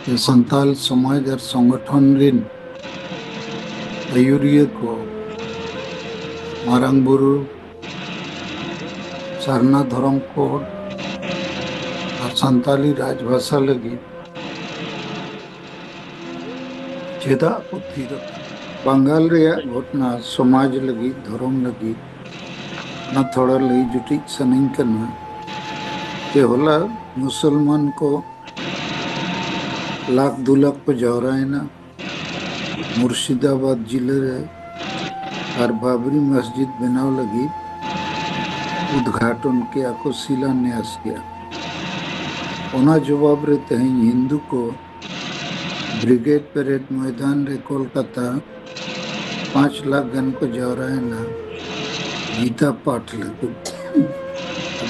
संताल समाज और संगठन रिन आयुरिया को मारांग बुरु सारना धर्म कोड और संताली राजभाषा लगी चेदा को थीर बंगाल रे घटना समाज लगी धर्म लगी ना थोड़ा लई जुटी सनिंग करना के होला मुसलमान को लाख 2 लाख पे जवरायना मुर्शिदाबाद जिले रे और बाबरी मस्जिद बनाव लगी उद्घाटन के आको शिलान्यास किया ओना जवाब रे तेहिं हिंदू को ब्रिगेड परेड मैदान रे कोलकाता 5 लाख गन को जवरायना गीता पाठ लगी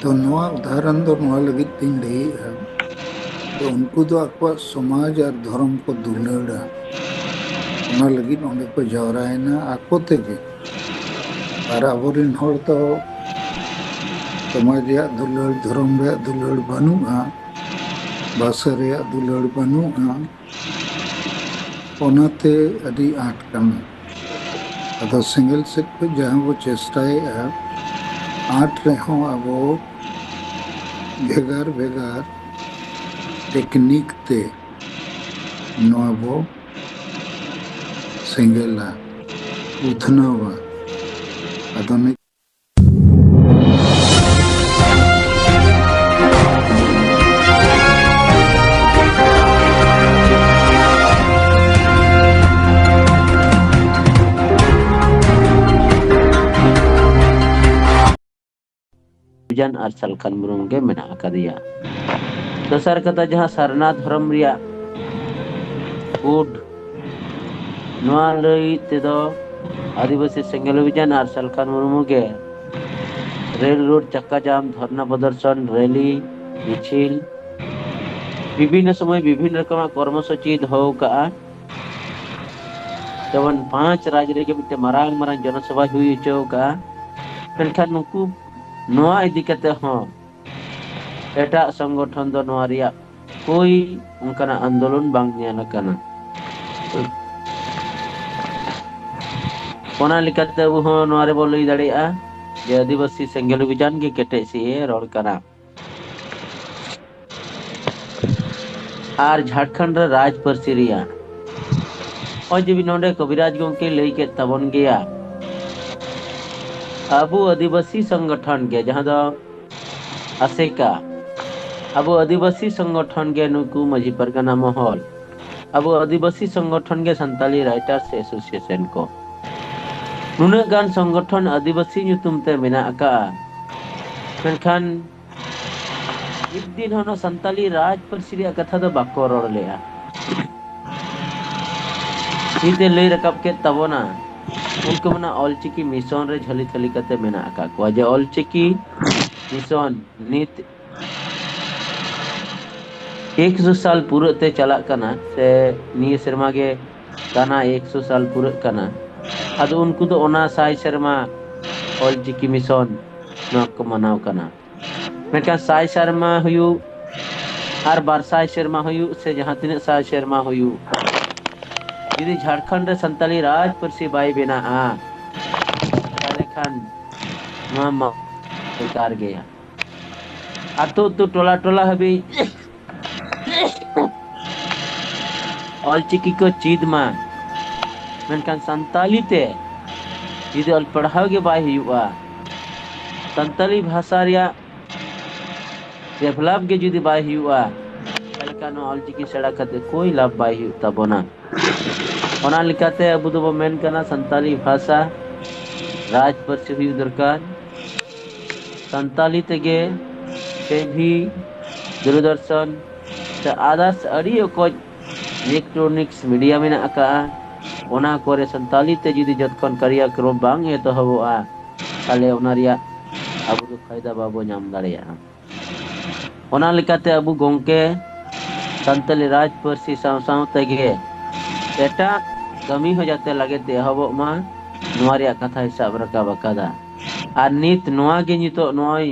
तो नवा उदाहरण दो नवा लगी तीन लगी है तो उनको तो आपका समाज और धर्म को दुलड़ा ओना लगी ओंडे को जवरायना आको तेगे और आबोरिन होड़ तो समाज या दुलड़ धर्म रे दुलड़ बनुआ भाषा रे दुलड़ बनुआ ओनाते अडी आट कमी अदो सिंगल सेट पे जहां वो चेष्टाए आट रे हो अबो भेगार भेगार टेक्निक ते नोबो सिंगला उथनवा आधुनिक जन और सलखन मुरुम के मेना कदिया दोसर कथा जहां सरना धर्म रिया उड नवा लई तेदो आदिवासी सेंगल विजन और सलखन मुरुम के रेल रोड चक्का जाम धरना प्रदर्शन रैली मिছিল विभिन्न समय विभिन्न रकम कर्मसूची हो का जवन 5 राज्य रे के मिटे मरांग मरांग जनसभा हुई चो का मेनखान नुकु नवा इदी कते हो एटा संगठन दो नवा रिया कोई उनका आंदोलन बांग ᱧᱮᱞ kana ओना लिखते वो हो नवा रे बोलई दाड़िया जे आदिवासी सेंगल विजान के केटे सी रोड kana आर झारखंड राज परसी रिया और जब नोडे कविराज गोंके लई के तबन गया अबु आदिवासी संगठन के जहां दो असेका अबु आदिवासी संगठन के नुकु मजी परगना महल अबु आदिवासी संगठन के संताली राइटर्स एसोसिएशन को नुना गान संगठन आदिवासी ᱧᱩᱛᱩᱢ ते मेना आका मेनखान एक दिन होनो संताली राज परसी रे कथा दो बाको रोड लेया इते लई रकब के तबोना उनको मना ऑलचिकी मिशन रे झली थली कते मेना आका को जे ऑलचिकी मिशन नित 100 साल पूरे ते चला कना से निये शर्मा के काना 100 साल पूरे कना अदो उनको तो ओना साई शर्मा ऑलचिकी मिशन न को मनाव कना मेका साई शर्मा हुयु हर बार साई शर्मा हुयु से जहां तिने साई शर्मा हुयु यदि झारखंड रे संताली राज परसी बाई बेना आ ताले खान मामा बेकार गया आतो तो टोला टोला हबी ऑलचिकी को चीद मा मेनखान संताली ते यदि ऑल पढ़ाव के बाई हुआ संताली भाषा रिया डेवलप के यदि बाई हुआ मेनखान ऑलचिकी सेड़ा कते कोई लाभ बाई हुआ तबोना ओना लिखाते अबु दो मेन कना संताली भाषा राज परसी हुई दरकार संताली तेगे टीवी दूरदर्शन से आदास अड़ी को इलेक्ट्रॉनिक्स मीडिया में आका ओना कोरे संताली ते जदी जतखन कार्यक्रम बांग ए तो हबोआ ताले ओना रिया अबु दो फायदा बाबो नाम दाड़िया ओना लिखाते अबु गोंके संताली राज परसी साव तेगे एटा कमी हो जाते लगे ते हबो मा नोरिया कथा हिसाब रका बकादा आ नित नोआ के नितो नोई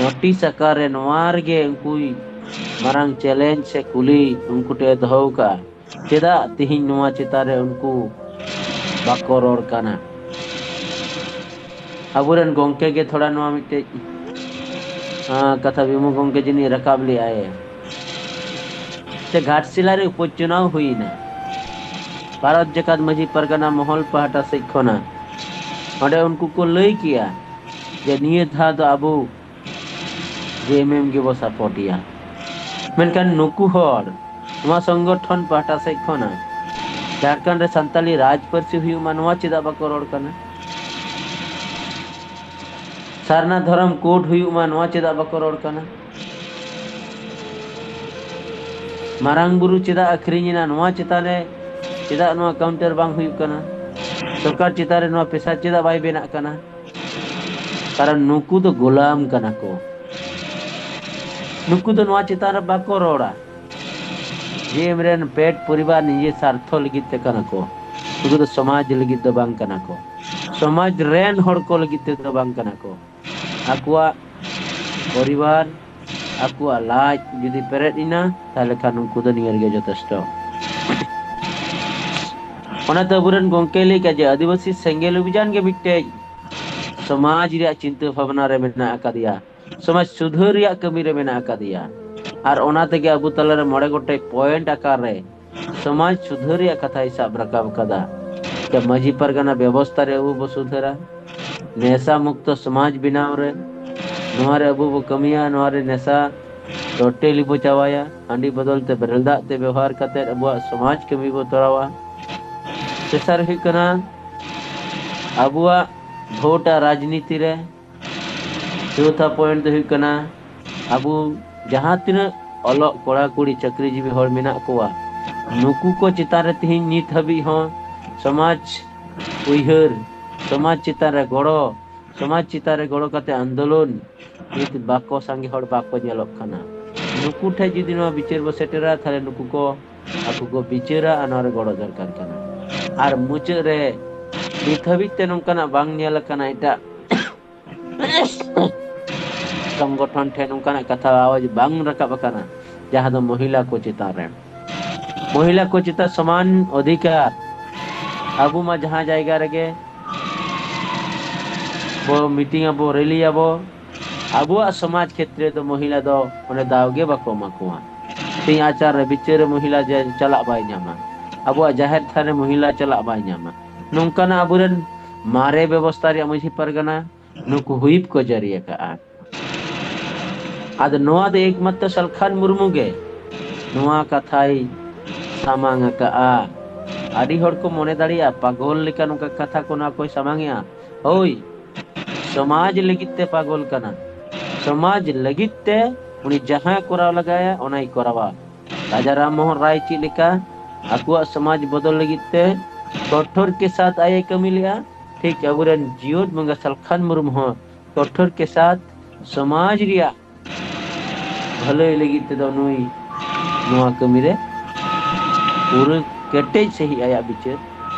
नोटिस आकार रे नोआर गे कुई मारंग चैलेंज से कुली उनको टे दहो का चेदा तिहिन नोआ चितारे उनको बाको रोड काना अबुरन गोंके के थोड़ा नोआ मिटे कथा विमु गोंके जिनी रकाब ले आए ते घाटशिला रे उपचुनाव हुई ना भारत जकात मजी परगना महल पहाटा से खोना और उनको को लई किया जे निये था तो अबू जेएमएम के वो सपोर्टिया मेनकान नुकु हर नवा संगठन पहाटा से खोना झारखंड रे संताली राज परसी हुई मानवा चिदा बाको रोड कना सारना धर्म कोड हुई मानवा चिदा बाको रोड कना मारंग बुरु चिदा अखरिना नवा चिताने चिदा नवा काउंटर बांग हुई कना सरकार चितारे नवा पैसा चिदा बाई बेना कना कारण नुकु तो गुलाम कना को नुकु तो नवा चितारे बाको रोड़ा जे मेरेन पेट परिवार निजे सार्थो लगित ते कना को नुकु तो समाज लगित दो बांग कना को समाज रेन हड़ को लगित ते दो बांग कना को आकुआ परिवार आकुआ लाज जुदी पेरेट इना ताले खान नुकु तो नियर गे जथेष्ट ओनाते अबुरन गोंके ले के जे आदिवासी सेंगेल अभियान के मिट्टे समाज रिया चिंता भावना रे मेना आकादिया समाज सुधार रिया कमी रे मेना आकादिया और ओनाते के अबु तला रे मोड़े गोटे पॉइंट आकार रे समाज सुधार रिया कथा हिसाब रकाब कदा के मजी परगना व्यवस्था रे अबु सुधारा नेशा मुक्त समाज बनाव रे नोरे अबु कमिया नोरे नेशा टोटली बचावाया अंडी बदलते बरलदा ते व्यवहार करते अबु समाज कमी बो तोरावा तेसर हुई कना अबुआ भोटा राजनीति रे चौथा पॉइंट हुई कना अबु जहां तीना अलो कोड़ा कुड़ी चक्री जीवी हर मेना कोआ नुकु को चितान रे तिहिन नित हबी हो समाज उइहर समाज चितान रे गड़ो समाज चितान रे गड़ो कते आंदोलन नित बाको संगे हर बाको नेलोक खाना नुकु ठे जुदी नो बिचार बो सेटेरा थाले नुकु को आकु को बिचारा अनारे गड़ो दरकार खाना और मुझे रे निथाबिते नंकाना बांग नेल काना इटा संगठन ठे नंकाना कथा आवाज बांग रकाब काना जहां दो महिला को चिता समान अधिकार अबु मा जहां जायगा रेगे वो मीटिंग अबो रैली अबो अबु समाज क्षेत्र तो महिला दो ओने दावगे बाको माकुआ ती आचार रे बिचार महिला जे चला बाय न्यामा अब जाहिर थाने महिला चला बाइनामा नोंकाना अबुरन मारे व्यवस्था रे मझी परगना नुकु हुइप को जरिए का आद नोआ दे एकमात्र सलखान मुर्मु गे नोआ कथाई सामांग का आदि हड़ को मने दाड़िया पागल लेका नुका कथा को ना कोई सामांगिया ओई समाज लगिते पागल कना समाज लगिते उनी जहां कोराव लगाया ओनाई कोरावा राजा राम मोहन राय ची लेका आकुआ समाज बदल लगिते कठोर के साथ आए कमी लिया ठीक अबुरन जियोद मंगा सलखान मुर्मु हो कठोर के साथ समाज रिया भले लगिते दो नुई नुआ कमी रे पूरे केटेज से ही आया बिचार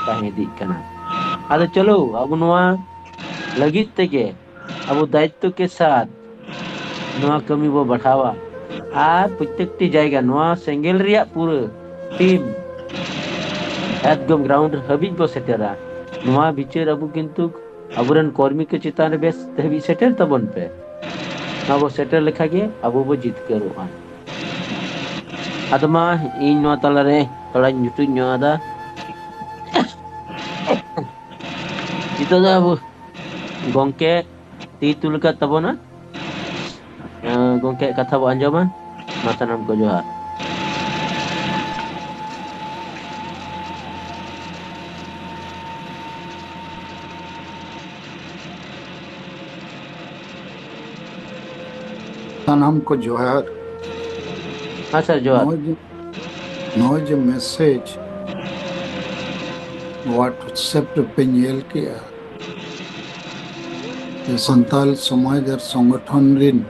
ताहे दी कना आदो चलो अब नुआ लगिते के अब दायित्व के साथ नुआ कमी वो बढ़ावा प्रत्येकटी जायगा नुआ सेंगेल रिया पूरे टीम एकदम ग्राउंड हबी बो सेटेरा नुआ बिचार अबु किंतु अबुरन कर्मी के चितान बेस हबी सेटर तबन पे नबो सेटर लेखा के अबु बो जीत करो आदमा इन नुआ तला रे थोड़ा ᱧᱩᱛᱩᱧ ᱧᱚᱜ ᱟᱫᱟ ᱡᱤᱛᱚ ᱫᱟ ᱟᱵᱚ ᱜᱚᱝᱠᱮ ᱛᱤ ᱛᱩᱞ ᱠᱟᱜ ᱛᱟᱵᱚᱱᱟ ᱜᱚᱝᱠᱮ ᱠᱟᱛᱷᱟ ᱵᱚ ᱟᱸᱡᱚᱢᱟ ᱢᱟ ᱥᱟᱱᱟᱢ ᱠᱚ ᱡᱚᱦᱟᱨ सानाम को जोहार हाँ सर जोहार नॉइज मैसेज व्हाट्सएप पे नेल किया ये संताल समाज और संगठन रिन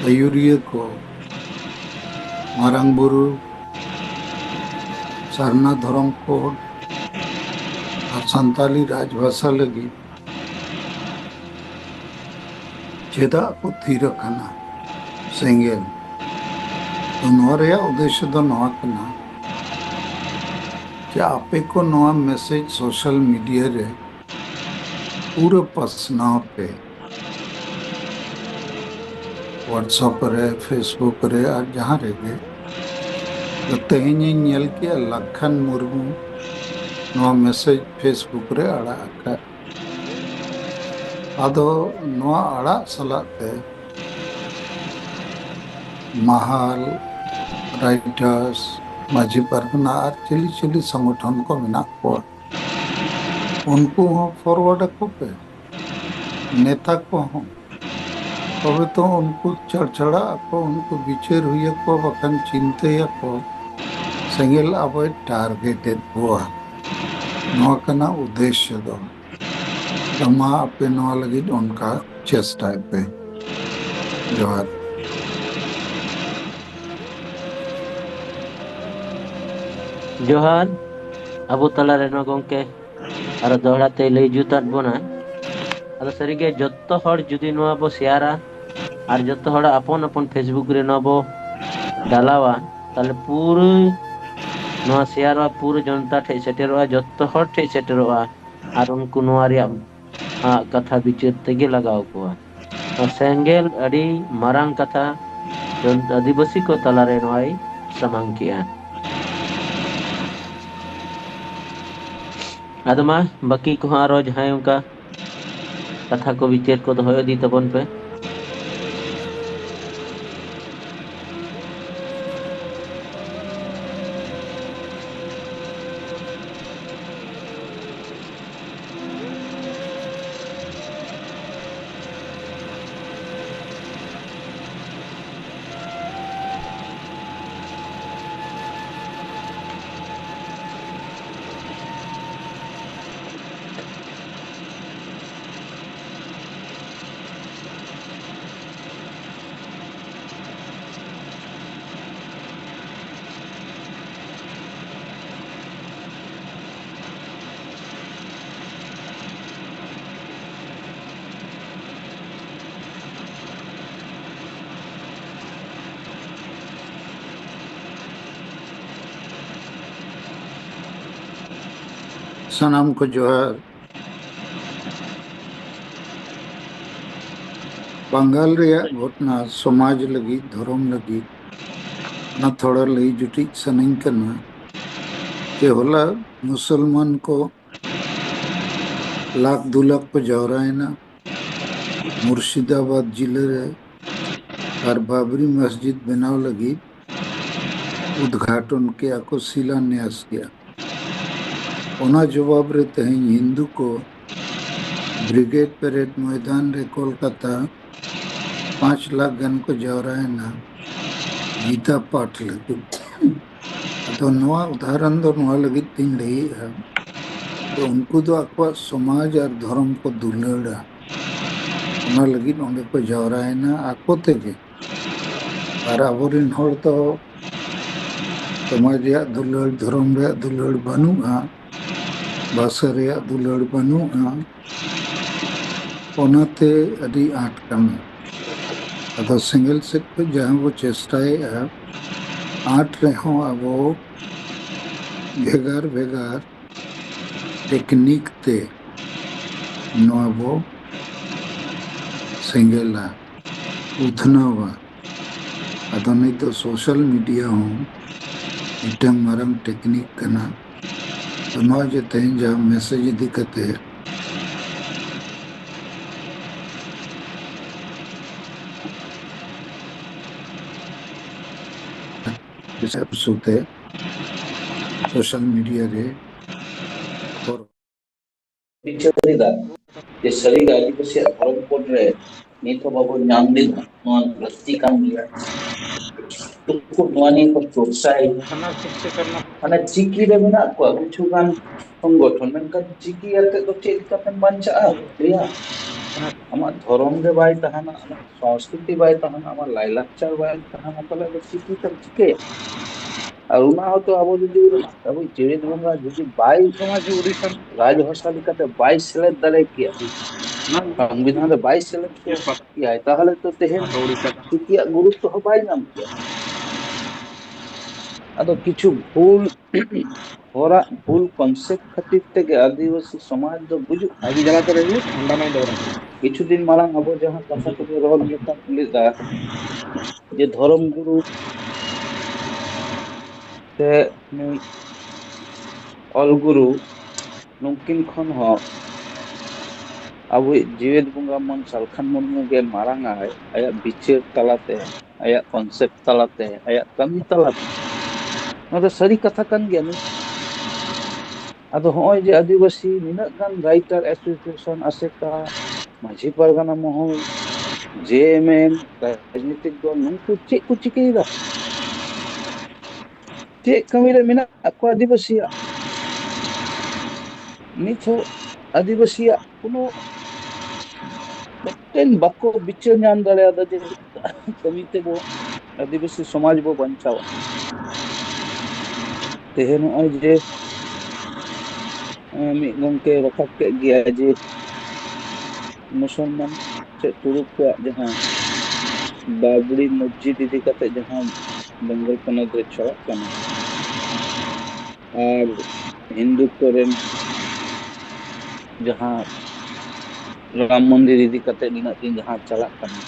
आयुरिया को मारंग बुरु सरना धर्म कोड और संताली राजभाषा लगी चेदा को थी रखना सेंगेल तो नोआ रेया उद्देश्य दो नोआ कना कि आपे को नोआ मैसेज सोशल मीडिया रे पूरा पासनाव पे व्हाट्सएप रे फेसबुक रे और जहाँ रेगे तो तेहेनी नेल के लखन मुर्मू नोआ मैसेज फेसबुक रे आड़ा आका आदो नोआ आड़ा सलाते महाल राइटर्स माझी परगना और चिली चिली संगठन को मिना को उनको फॉरवर्ड को पे नेता को हो तबे तो उनको चढ़चढ़ा को उनको विचेर हुई को बखन चिंते को सेंगेल अब टारगेटेड हुआ नोआ कना उद्देश्य दो तमा अपने नोआ लगी उनका चेष्टा पे जोहार जोहार अबो तला रेनो गोंके और दोहरा ते लई जुतात बोना अदा सरीगे जत्तो हर जुदी नोआ बो शेयारा और जत्तो हर अपन अपन फेसबुक रे नबो डालावा ताले पूरे नोआ शेयारवा पूरे जनता ठे सेटेरवा जत्तो हर ठे सेटेरवा और उनको नोआ रिया कथा बिचार तेगे लगाव को सेंगेल अड़ी मारांग कथा जन आदिवासी को तला रे नोआई समांग किया आदमा बाकी को आरो जहां उनका कथा को विचेर को दोहयो दी तबन पे सनम को जोहार बंगाल रिया घटना समाज लगी धर्म लगी ना थोड़ा लई जुटी सनिंग करना के होला मुसलमान को लाख 2 लाख को जवराए ना मुर्शिदाबाद जिले रे और बाबरी मस्जिद बनाव लगी उद्घाटन के आको शिलान्यास किया ओना जवाब रे तेहें हिंदू को ब्रिगेड परेड मैदान रे कोलकाता 5 लाख गन को जवराए ना गीता पाठ लगी तो नवा उदाहरण दो नवा लगी 3 लगी है तो उनको तो आपका समाज और धर्म को दुलड़ा ओना लगी ओंडे को जवराए ना आको तेगे और अबोरिन होड़ तो समाज या दुलड़ धर्म रे दुलड़ बनुआ भाषा रे दुलड़ बनुआ ओनाते अडी आट कमी अदो सिंगल सेट को जहां वो चेष्टाए आट रे हो अबो भेगार भेगार टेक्निक ते नोबो सिंगला उथनावा अदो नहीं तो सोशल मीडिया हो इटंग मरम टेक्निक कना तो नौ जते जहाँ मैसेज दिक्कत है सुते सोशल मीडिया रे और पिक्चर ये सरी गाली को से धर्म कोड रे नहीं तो बाबू नाम दे नॉन प्रति काम लिया तो को नवानी को प्रोत्साहित खाना चिकी रे बना को कुछ गान संगठन में का चिकी आते तो चेक करन बांचा लिया आमा धर्म रे बाय तहाना संस्कृति बाय तहाना आमा लाइलाचार बाय तहाना तले चिकी तक चिके और उना हो तो अब जो अब जेरे दूंगा जो बाई समाज ओडिशा राजभाषा लिखते 22 सेलेक्ट दले किया संविधान रे 22 सेलेक्ट किया है ताहले तो तेहे ओडिशा चिकिया गुरुत्व हो बाई नाम किया अदो किछु भूल होरा भूल कॉन्सेप्ट खातिर तेगे आदिवासी समाज दो बुझु आगे जला तो रही ठंडा नहीं दे रहा किछु दिन मारांग अबो जहां कथा को रोल लेता लेदा जे धर्म गुरु ते नुई ऑल गुरु नुकिन खन हो अब जीवेद बुंगा मन सालखान मुर्मू गे मारांग आय आया बिचार तलाते आया कॉन्सेप्ट तलाते आया कमी तलाते ना सरी कथा कान गया नु अदो होय जे आदिवासी निना गान राइटर एसोसिएशन आसेका माझी परगना महल जेएमएम राजनीतिक दल नुकु चे को चिकेदा चे कमी रे मिना को आदिवासी निथो आदिवासी कोनो मिट्टन बको बिचार नाम दाड़े आदा जे कमी ते बो आदिवासी समाज बो बंचावा तेहन होय जे मी गंके रखा के गया जे मुसलमान से तुरुक को जहां बाबरी मस्जिद इदी कते जहां बंगाल पनत रे चला कना और हिंदू कोरेन जहां राम मंदिर इदी कते निना दिन जहां चला कना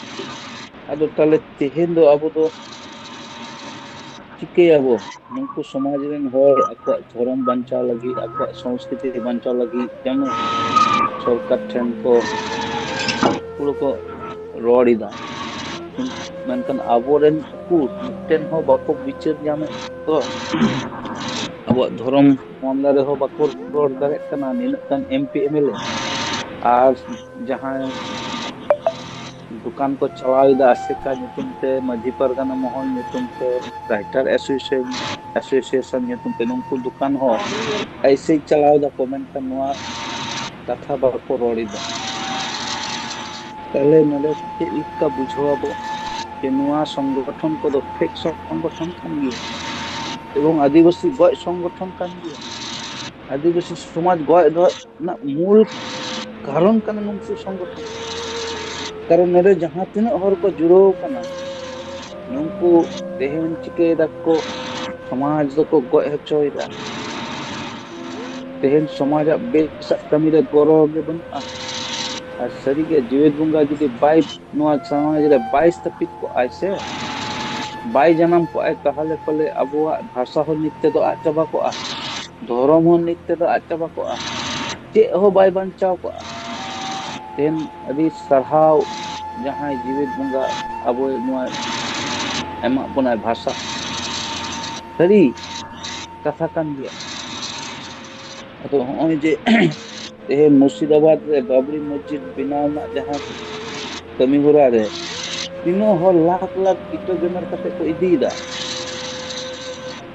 अदो तले तेहेन दो अब दो चिके अब नुकु समाज रेन होर अको धर्म बंचा लगी अको संस्कृति बंचा लगी जम सरकार ठेन को पुरो को रोडिदा मेनकन आबोरेन कु मिटन हो बाको विचार जामे तो अब धर्म मामला रे हो बाको रोड दारे कना निनकन एमपी एमएलए आज जहां दुकान को चलाइदा आसेका नितुम ते माझी परगना मोहन नितुम ते राइटर एसोसिएशन नितुम ते नुकु दुकान हो ऐसे ही चलाइदा कमेंट कनवा कथा बाको रोडिदा पहले नले के इक्का बुझवाबो के नुआ संगठन को दो फेक संगठन कान गियो एवं आदिवासी गय संगठन कान गियो आदिवासी समाज गय ना मूल कारण कान नुकु संगठन कारण नरे जहां तिना हर को जुड़ो कना नुकु देहन चिके दको समाज दको गय हचोइदा देहन समाज बेसा कमी रे गौरव गे बना और सरी के जीवित बुंगा जुदी बाई नुआ समाज रे 22 तपिक को आइसे बाई जन्म को आय कहले पले अबुआ भाषा हो नित्य तो आचबा को आ धर्म हो नित्य तो आचबा को आ चे हो बाई बंचाव को तेन अदि सरहाव जहां जीवित बुंगा अबो नुआ एमा बुना भाषा सरी कथा कान गया तो होय जे ए मुर्शिदाबाद रे बाबरी मस्जिद बिनावना जहां कमी होरा रे तीनों हो लाख लाख इटो बेमर कते को इदीदा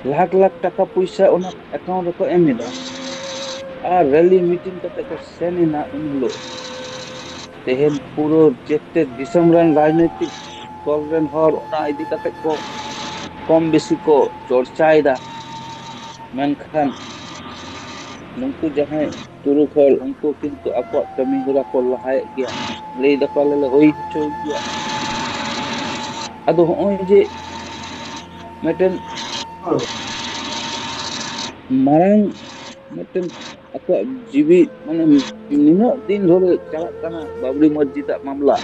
लाख लाख टका पैसा ओना अकाउंट को एमिदा आ रैली मीटिंग कते को सेनिना उनलो तेहन पूरो जेते दिसम रन राजनीतिक दल हर ओना इदी कते को कम बेसी को चर्चाइदा मेनखान नुकु जहां तुरुक हल उनको किंतु आपा कमी होरा को लहाय गया ले दपाले होई चो गया अदो होय जे मेटन मारंग मेटन आपा जीवी माने निनो दिन धरे चला कना बाबरी मस्जिद मामला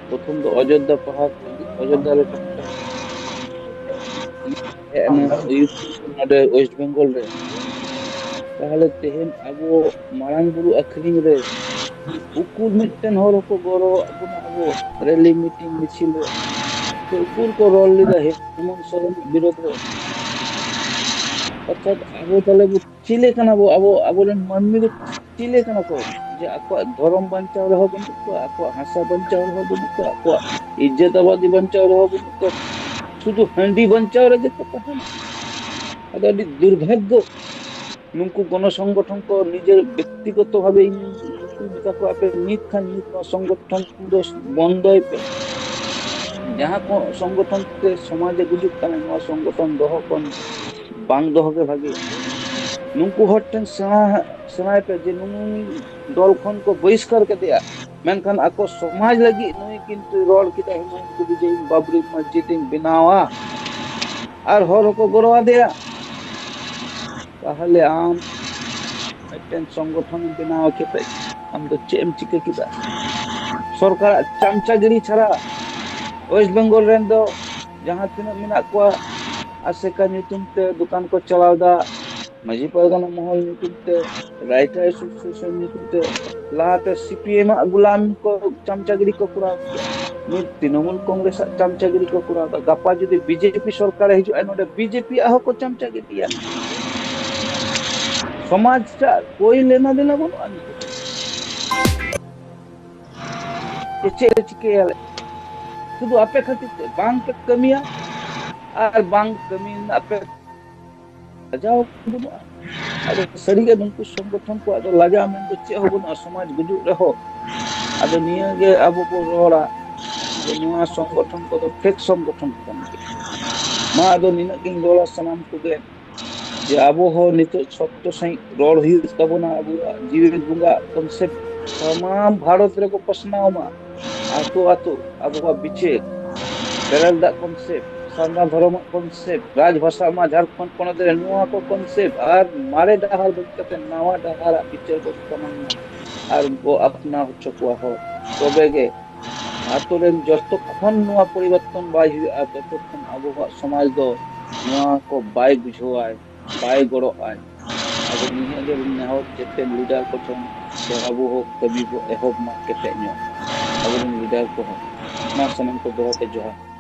प्रथम तो अयोध्या पहाड़ अयोध्या रे एना वेस्ट बंगाल रे ताहले तेहन अबो मारंग बुरु अखरिंग रे उकुल मिटन होर को गोरो अबो रैली मीटिंग मिছিল तो उकुल को रोल लिदा हेमंत सोरेन विरोध रे अर्थात अबो तले चिले कना अबो अबोलन मनमी चिले कना को जे आको धर्म बंचाव रहो को आको भाषा बंचाव रहो को आको इज्जत आबादी बंचाव रहो को शुद्ध हंडी बंचाव रे को कथा अदि दुर्भाग्य नुकु गण संगठन को निजे व्यक्तिगत भावे नुकु को आपे नित खान नित संगठन दो बंद पे जहां को संगठन के समाज गुजुक कने नो संगठन दोह कोन बांग दोह के भागे नुकु हटन सना पे जे नुनु दल खन को बहिष्कार के दिया मेनखान आको समाज लगी नई किंतु रोड किता हिमंत विजय बाबरी मस्जिद बनावा और हर को गड़ो आदेया ताहले आम मिट्टन संगठन बनाव केते आम तो चेम चिके किदा सरकार चामचागिरी छाड़ा वेस्ट बेंगल रेन दो जहां तिना मेना को आसेका ᱧᱩᱛᱩᱢ ते दुकान को चलावदा माजी परगना महल ᱧᱩᱛᱩᱢ ते राइटर एसोसिएशन ᱧᱩᱛᱩᱢ ते लाते सीपीएम गुलाम को चामचागिरी को कुराव नि तृणमूल कांग्रेस चामचागिरी को कुराव गपा जुदी बीजेपी सरकार हिजु नोडे बीजेपी आहो को चामचागिरी या समाज टा कोई लेना देना बनो चे चिके शुद्ध आपे खातिर ते बांग पे कमिया और बांग कमी आपे जाओ बनो अरे सरी के नुकु संगठन को अदो लगा में तो चे होबन समाज गुजु रहो अदो निया के अब को रोड़ा निया संगठन को तो फेक संगठन कन मा अदो निना किन दोला सनाम को के जे आबो हो नितो सत्य सही रोड ही तबना अब जीवित बुंगा कांसेप्ट तमाम भारत रे को पसनाव मा आतो आतो अब बिचे बेरल दा कांसेप्ट सारना धर्म कांसेप्ट राजभाषा मा झारखंड पनत रे नुआ को कांसेप्ट और मारे डहार बकते नवा डहार पिक्चर को तमाम और वो अपना चकुआ हो तबेगे आतो रे जस्तो खन नुआ परिवर्तन बाय आतो तो खन अब समाज दो नुआ को बाय बुझवाय बाय गड़ो आय अब निया के नेहो जेते लीडर को ठन से अब हो कभी को एहोब मा केते न्यो अब लीडर को मा सनम को दोते जोहा